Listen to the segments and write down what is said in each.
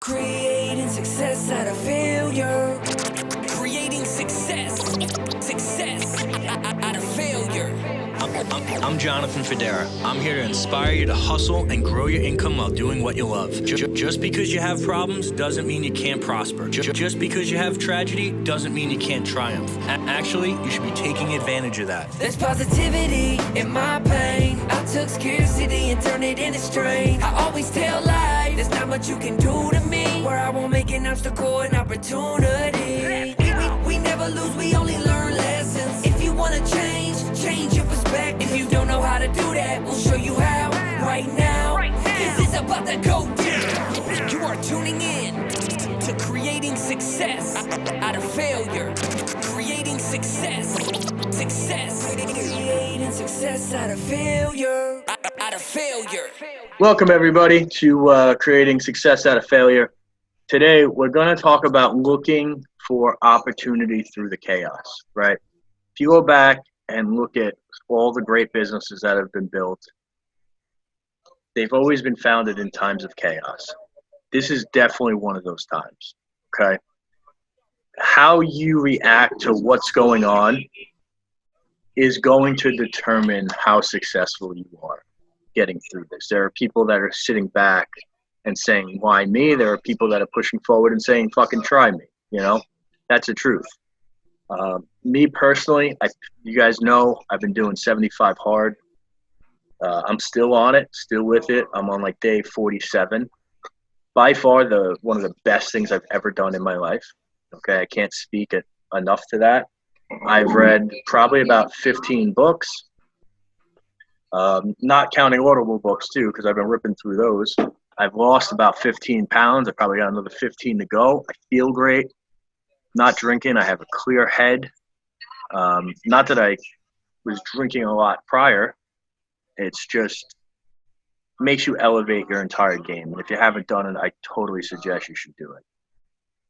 Creating success out of failure. Creating success out of failure. I'm Jonathan Federa. I'm here to inspire you to hustle and grow your income while doing what you love. Just because you have problems doesn't mean you can't prosper. Just because you have tragedy doesn't mean you can't triumph. Actually, you should be taking advantage of that. There's positivity in my pain. I took scarcity and turned it into strength. I always tell life, there's not much you can do to me where I won't make an obstacle an opportunity. We never lose, we only learn lessons. If you wanna change your perspective. If you don't know how to do that, we'll show you how right now. This is about to go down. You are tuning in to creating success out of failure. Creating success creating success out of failure. Out of failure. Welcome, everybody, to Creating Success Out of Failure. Today, we're going to talk about looking for opportunity through the chaos, right? If you go back and look at all the great businesses that have been built, they've always been founded in times of chaos. This is definitely one of those times, okay? How you react to what's going on is going to determine how successful you are getting through this. There are people that are sitting back and saying, why me? There are people that are pushing forward and saying, fucking try me. You know, that's the truth. Me personally, you guys know I've been doing 75 hard. I'm still on it, still with it. I'm on like day 47. By far one of the best things I've ever done in my life. Okay, I can't speak enough to that. I've read probably about 15 books. Not counting Audible books too, because I've been ripping through those. I've lost about 15 pounds. I probably got another 15 to go. I feel great. Not drinking. I have a clear head. Not that I was drinking a lot prior. It's just makes you elevate your entire game. And if you haven't done it, I totally suggest you should do it,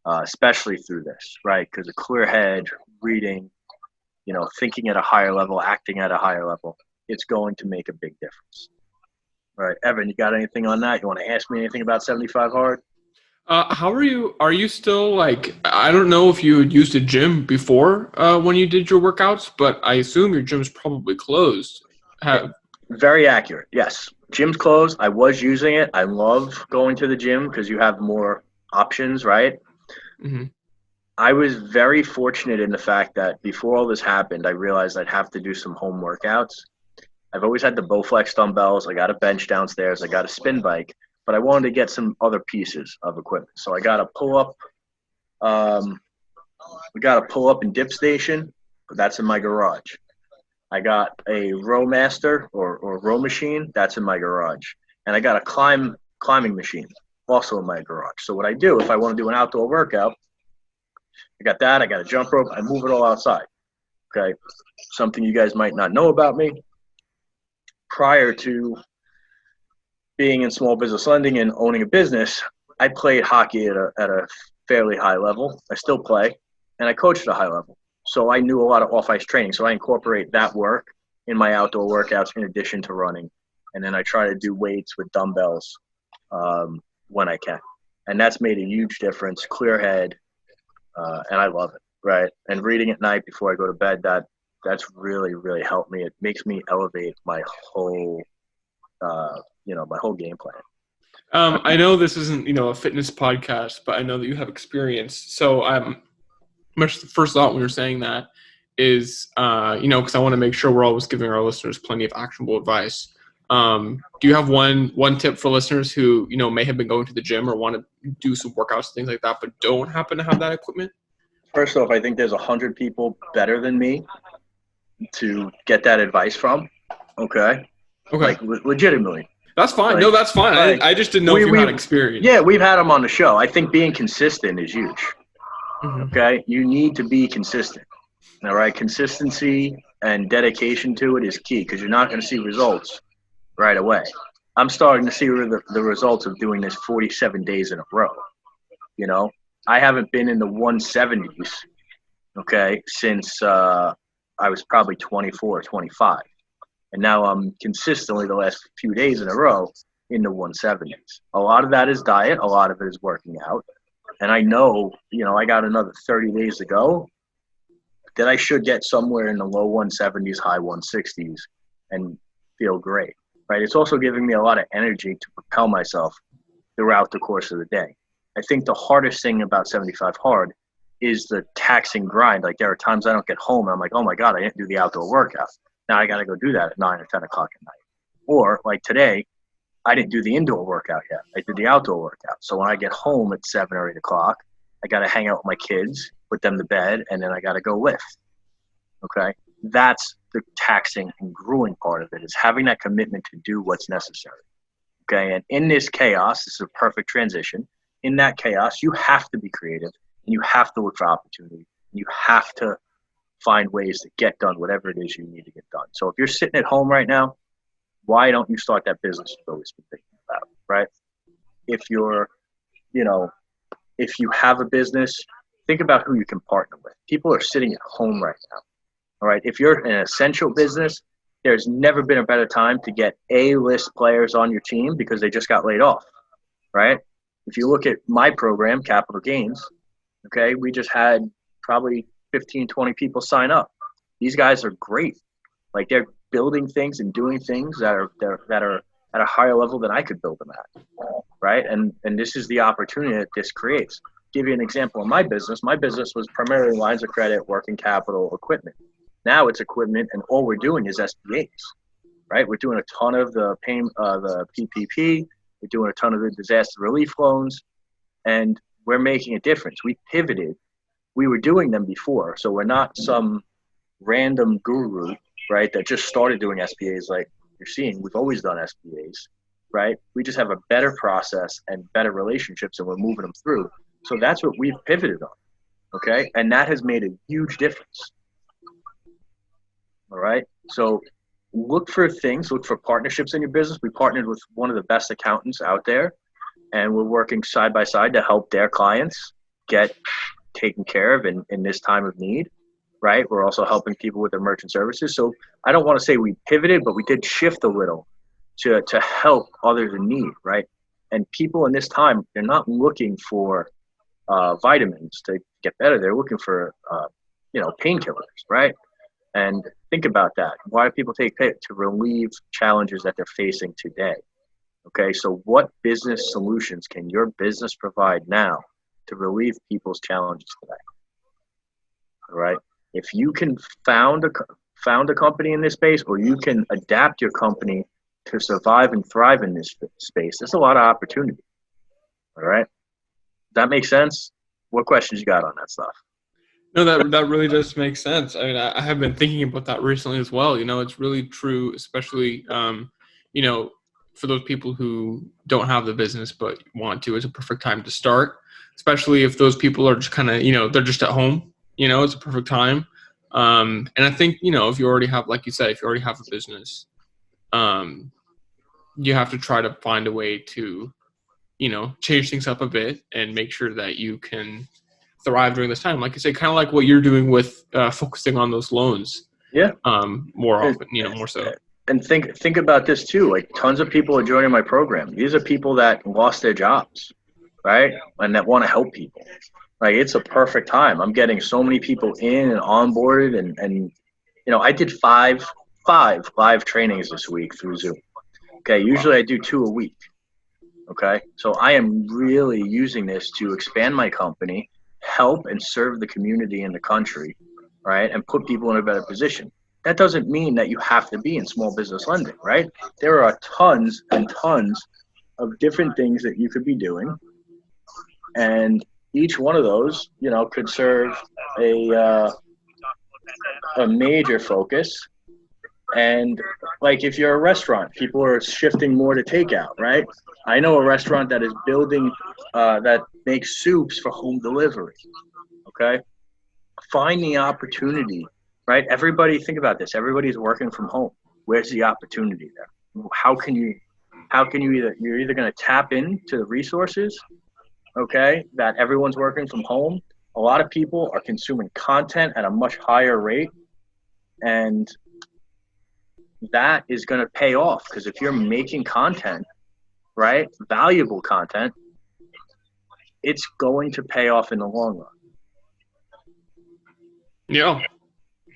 especially through this, right? Because a clear head, reading, thinking at a higher level, acting at a higher level, it's going to make a big difference. All right, Evan, you got anything on that? You want to ask me anything about 75 hard? How are you? Are you still like, I don't know if you had used a gym before when you did your workouts, but I assume your gym's probably closed. Very accurate. Yes. Gym's closed. I was using it. I love going to the gym because you have more options, right? Mm-hmm. I was very fortunate in the fact that before all this happened, I realized I'd have to do some home workouts. I've always had the Bowflex dumbbells. I got a bench downstairs. I got a spin bike, but I wanted to get some other pieces of equipment. So I got a pull-up. We got a pull-up and dip station. That's in my garage. I got a row master or row machine. That's in my garage. And I got a climbing machine also in my garage. So what I do, if I want to do an outdoor workout, I got that. I got a jump rope. I move it all outside. Okay. Something you guys might not know about me. Prior to being in small business lending and owning a business, I played hockey at a fairly high level. I still play, and I coached at a high level. So I knew a lot of off-ice training. So I incorporate that work in my outdoor workouts in addition to running. And then I try to do weights with dumbbells when I can. And that's made a huge difference, clear head, and I love it, right? And reading at night before I go to bed, that's really, really helped me. It makes me elevate my whole, my whole game plan. I know this isn't, a fitness podcast, but I know that you have experience. So much the first thought when you're saying that is, because I want to make sure we're always giving our listeners plenty of actionable advice. Do you have one tip for listeners who, may have been going to the gym or want to do some workouts, things like that, but don't happen to have that equipment? First off, I think there's 100 people better than me to get that advice from. Okay. Like legitimately. That's fine. No, that's fine. I just didn't know if you had experience. Yeah, we've had them on the show. I think being consistent is huge. Mm-hmm. Okay. You need to be consistent. All right. Consistency and dedication to it is key because you're not going to see results right away. I'm starting to see the results of doing this 47 days in a row. I haven't been in the 170s, okay, since I was probably 24 or 25. And now I'm consistently the last few days in a row in the 170s. A lot of that is diet. A lot of it is working out. And I know, I got another 30 days to go, that I should get somewhere in the low 170s, high 160s and feel great, right? It's also giving me a lot of energy to propel myself throughout the course of the day. I think the hardest thing about 75 Hard is the taxing grind. Like, there are times I don't get home and I'm like, oh my God, I didn't do the outdoor workout. Now I got to go do that at 9 or 10 o'clock at night. Or like today, I didn't do the indoor workout yet. I did the outdoor workout. So when I get home at 7 or 8 o'clock, I got to hang out with my kids, put them to bed, and then I got to go lift. Okay? That's the taxing and grueling part of it, is having that commitment to do what's necessary. Okay? And in this chaos, this is a perfect transition. In that chaos, you have to be creative, and you have to look for opportunity. And you have to find ways to get done whatever it is you need to get done. So if you're sitting at home right now, why don't you start that business you've always been thinking about, right? If if you have a business, think about who you can partner with. People are sitting at home right now, all right? If you're an essential business, there's never been a better time to get A-list players on your team because they just got laid off, right? If you look at my program, Capital Gains, okay, we just had probably 15, 20 people sign up. These guys are great. Like, they're building things and doing things that are at a higher level than I could build them at, right? And this is the opportunity that this creates. Give you an example of my business. My business was primarily lines of credit, working capital, equipment. Now it's equipment, and all we're doing is SBAs, right? We're doing a ton of the PPP. We're doing a ton of the disaster relief loans, and we're making a difference. We pivoted. We were doing them before, so we're not some random guru, right, that just started doing SBAs like you're seeing. We've always done SBAs, right? We just have a better process and better relationships, and we're moving them through. So that's what we've pivoted on, okay? And that has made a huge difference, all right? So look for partnerships in your business. We partnered with one of the best accountants out there, and we're working side by side to help their clients get taken care of in this time of need. Right? We're also helping people with their merchant services. So I don't want to say we pivoted, but we did shift a little to help others in need, right? And people in this time, they're not looking for vitamins to get better. They're looking for, painkillers, right? And think about that. Why do people take pain? To relieve challenges that they're facing today. Okay, so what business solutions can your business provide now to relieve people's challenges today? All right. If you can found a company in this space, or you can adapt your company to survive and thrive in this space, there's a lot of opportunity. All right. Does that make sense? What questions you got on that stuff? No, that really does make sense. I mean, I have been thinking about that recently as well. It's really true, especially, for those people who don't have the business but want to. It's a perfect time to start, especially if those people are just kind of, they're just at home. It's a perfect time. And I think, if you already have, like you said, if you already have a business, you have to try to find a way to, change things up a bit and make sure that you can thrive during this time. Like you say, kind of like what you're doing with focusing on those loans. Yeah. More often, more so. And think about this too. Like, tons of people are joining my program. These are people that lost their jobs, right? And that want to help people. Like, it's a perfect time. I'm getting so many people in and onboarded, and I did five live trainings this week through Zoom. Okay, usually I do 2 a week. Okay, so I am really using this to expand my company, help and serve the community in the country, right, and put people in a better position. That doesn't mean that you have to be in small business lending, right? There are tons and tons of different things that you could be doing, and each one of those, could serve a major focus. And like, if you're a restaurant, people are shifting more to takeout, right? I know a restaurant that is building, that makes soups for home delivery. Okay. Find the opportunity, right? Everybody, think about this. Everybody's working from home. Where's the opportunity there? You're either going to tap into the resources, okay, that everyone's working from home. A lot of people are consuming content at a much higher rate, and that is going to pay off, because if you're making content, right? Valuable content, it's going to pay off in the long run. Yeah.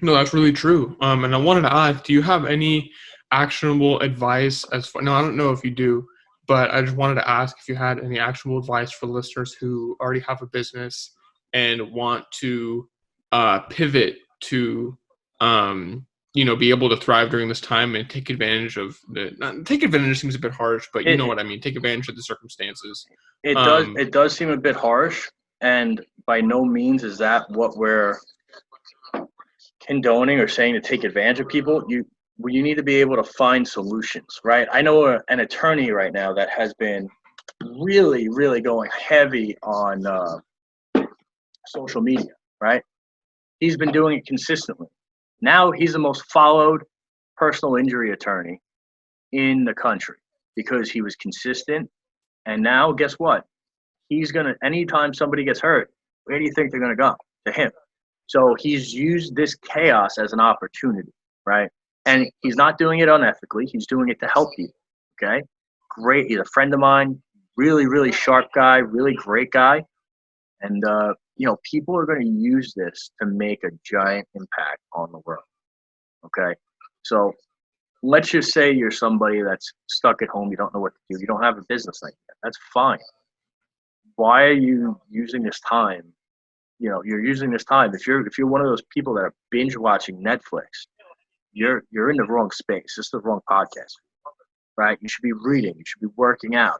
No, that's really true. And I wanted to ask, do you have any actionable advice as far, no, I don't know if you do, but I just wanted to ask if you had any actionable advice for listeners who already have a business and want to pivot to, be able to thrive during this time and take advantage of take advantage seems a bit harsh, but you know what I mean. Take advantage of the circumstances. It does seem a bit harsh, and by no means is that what we're condoning or saying to take advantage of people. You need to be able to find solutions, right? I know an attorney right now that has been really, really going heavy on social media, right? He's been doing it consistently. Now he's the most followed personal injury attorney in the country because he was consistent. And now, guess what? He's going to, anytime somebody gets hurt, where do you think they're going to go? To him. So he's used this chaos as an opportunity, right? And he's not doing it unethically. He's doing it to help people, okay? Great. He's a friend of mine, really, really sharp guy, really great guy. And, people are going to use this to make a giant impact on the world, okay? So let's just say you're somebody that's stuck at home. You don't know what to do. You don't have a business like that. That's fine. Why are you using this time? You're using this time. If you're one of those people that are binge watching Netflix, you're in the wrong space. This is the wrong podcast, right? You should be reading. You should be working out.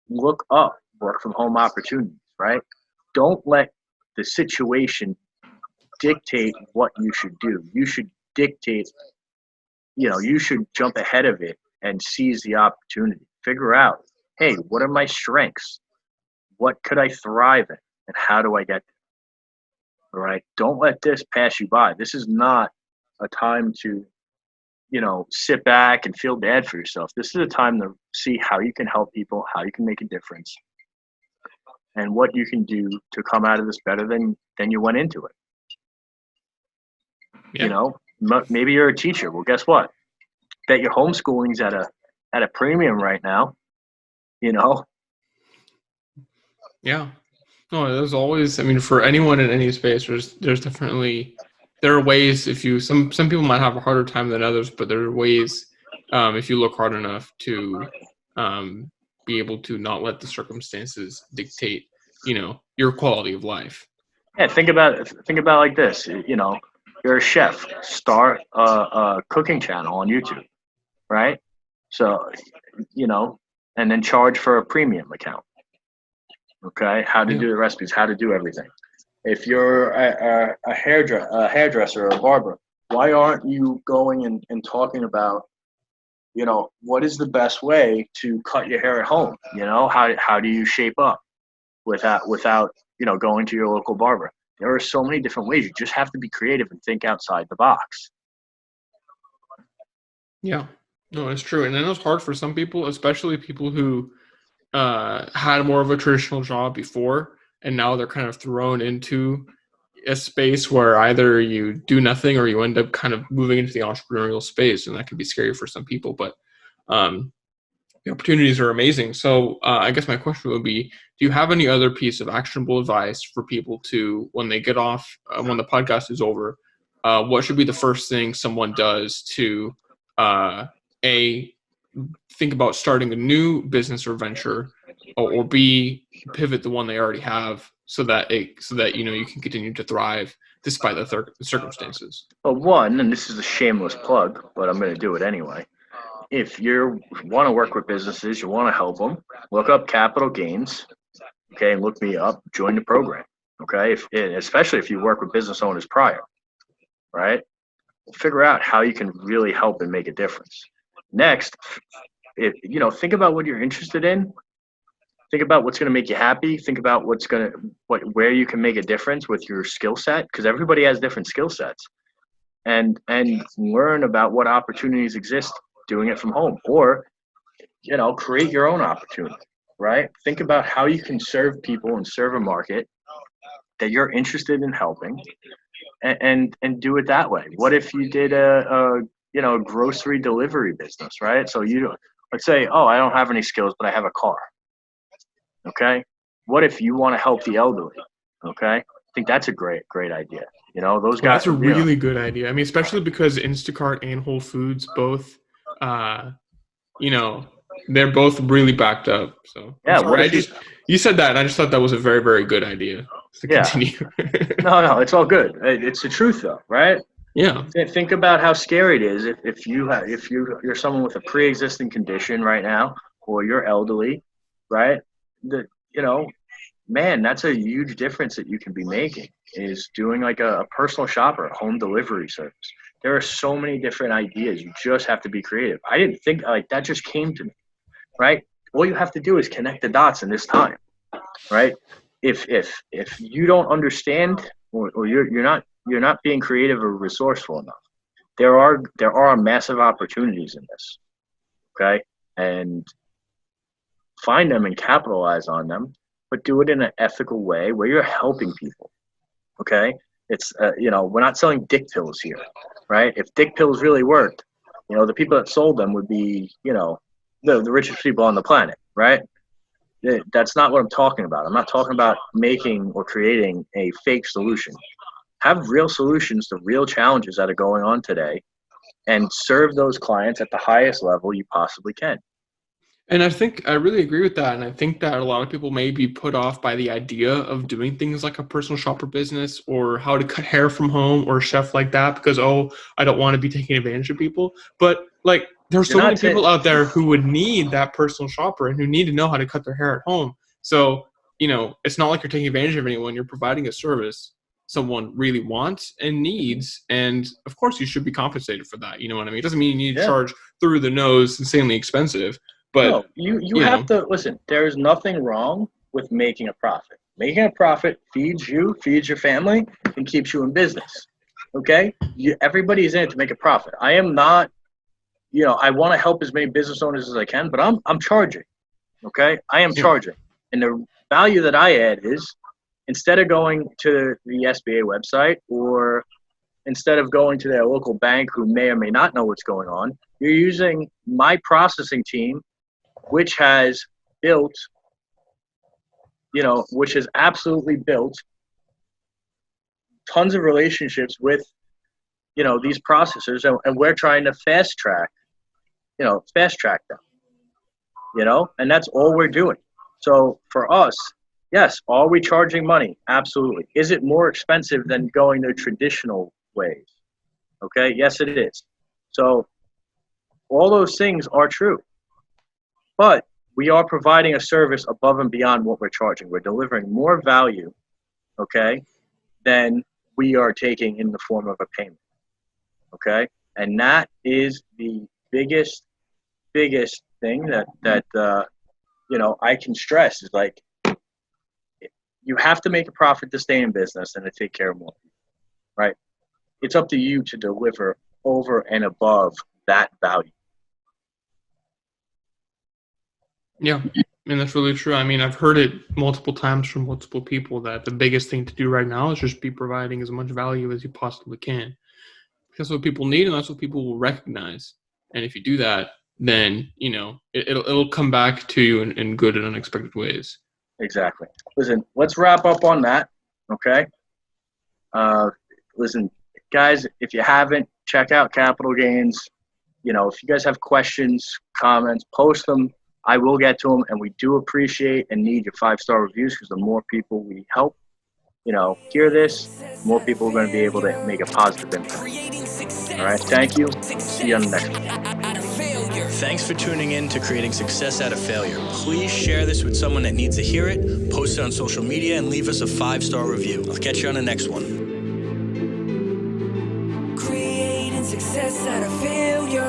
Look up work from home opportunities, right? Don't let the situation dictate what you should do. You should dictate, you should jump ahead of it and seize the opportunity. Figure out, hey, what are my strengths? What could I thrive in? And how do I get there? All right? Don't let this pass you by. This is not a time to, sit back and feel bad for yourself. This is a time to see how you can help people, how you can make a difference, and what you can do to come out of this better than you went into it. Yeah. Maybe you're a teacher. Well, guess what? Bet your homeschooling's at a premium right now. Yeah. No, there's always, for anyone in any space, there's definitely, there are ways some people might have a harder time than others, but there are ways, if you look hard enough to be able to not let the circumstances dictate, your quality of life. Yeah. Think about it like this. You're a chef, start a cooking channel on YouTube, right? So, and then charge for a premium account. Okay, how to do the recipes, how to do everything. If you're a hairdresser or a barber, why aren't you going and talking about, what is the best way to cut your hair at home? How do you shape up without going to your local barber? There are so many different ways. You just have to be creative and think outside the box. Yeah, no, it's true. And I know it's hard for some people, especially people who had more of a traditional job before, and now they're kind of thrown into a space where either you do nothing or you end up kind of moving into the entrepreneurial space, and that can be scary for some people. But the opportunities are amazing. So I guess my question would be, do you have any other piece of actionable advice for people to, when they get off, when the podcast is over, what should be the first thing someone does to think about starting a new business or venture, or B, pivot the one they already have so that you can continue to thrive despite the circumstances? Well, one, and this is a shameless plug, but I'm going to do it anyway. If you want to work with businesses, you want to help them, look up capital gains, okay, and look me up, join the program, okay, especially if you work with business owners prior, right? Figure out how you can really help and make a difference. Next, think about what you're interested in. Think about what's going to make you happy. Think about where you can make a difference with your skill set, because everybody has different skill sets, and learn about what opportunities exist doing it from home, or create your own opportunity, right? Think about how you can serve people and serve a market that you're interested in helping, and do it that way. What if you did a grocery delivery business, right? So Let's say, oh, I don't have any skills, but I have a car. Okay. What if you want to help the elderly? Okay. I think that's a great idea. Those Well, guys. that's a really good idea. I mean, especially because Instacart and Whole Foods both, they're both really backed up. So I'm Yeah. sorry, you said that, and I just thought that was a very, very good idea. To Yeah. continue. No, it's all good. It's the truth, though, right? Yeah. Think about how scary it is if you're someone with a pre-existing condition right now, or you're elderly, right? Man, that's a huge difference that you can be making, is doing like a personal shopper, a home delivery service. There are so many different ideas. You just have to be creative. I didn't think like that just came to me, right? All you have to do is connect the dots in this time, right? If you don't understand, or you're not being creative or resourceful enough, there are massive opportunities in this, okay? And find them and capitalize on them, but do it in an ethical way where you're helping people, okay? It's we're not selling dick pills here, right? If dick pills really worked, the people that sold them would be the richest people on the planet, right? That's not what I'm talking about. I'm not talking about making or creating a fake solution. Have real solutions to real challenges that are going on today, and serve those clients at the highest level you possibly can. And I think I really agree with that. And I think that a lot of people may be put off by the idea of doing things like a personal shopper business, or how to cut hair from home, or chef like that, because, I don't want to be taking advantage of people. But like, there's so many people out there who would need that personal shopper and who need to know how to cut their hair at home. So, it's not like you're taking advantage of anyone. You're providing a service someone really wants and needs. And of course you should be compensated for that. You know what I mean? It doesn't mean you need to charge through the nose, insanely expensive. But no, you have to listen. There is nothing wrong with making a profit. Making a profit feeds you, feeds your family, and keeps you in business. Okay? Everybody's in it to make a profit. I am not, I want to help as many business owners as I can, but I'm charging. Okay? I am charging. And the value that I add is, instead of going to the SBA website, or instead of going to their local bank who may or may not know what's going on, you're using my processing team, which has built, which has absolutely built tons of relationships with, these processors, and we're trying to fast track them, and that's all we're doing. So for us, yes, are we charging money? Absolutely. Is it more expensive than going the traditional ways? Okay, yes, it is. So all those things are true. But we are providing a service above and beyond what we're charging. We're delivering more value, okay, than we are taking in the form of a payment, okay? And that is the biggest thing that I can stress, is like, you have to make a profit to stay in business and to take care of more people, right? It's up to you to deliver over and above that value. Yeah, and that's really true. I mean, I've heard it multiple times from multiple people that the biggest thing to do right now is just be providing as much value as you possibly can. That's what people need, and that's what people will recognize. And if you do that, then, it'll come back to you in good and unexpected ways. Exactly. Listen, let's wrap up on that, okay? Listen, guys, if you haven't, check out Capital Gains. If you guys have questions, comments, post them. I will get to them, and we do appreciate and need your 5-star reviews, because the more people we help, hear this, more people are going to be able to make a positive impact. All right, thank you. See you on the next one. Thanks for tuning in to Creating Success Out of Failure. Please share this with someone that needs to hear it, post it on social media, and leave us a 5-star review. I'll catch you on the next one. Creating success out of failure.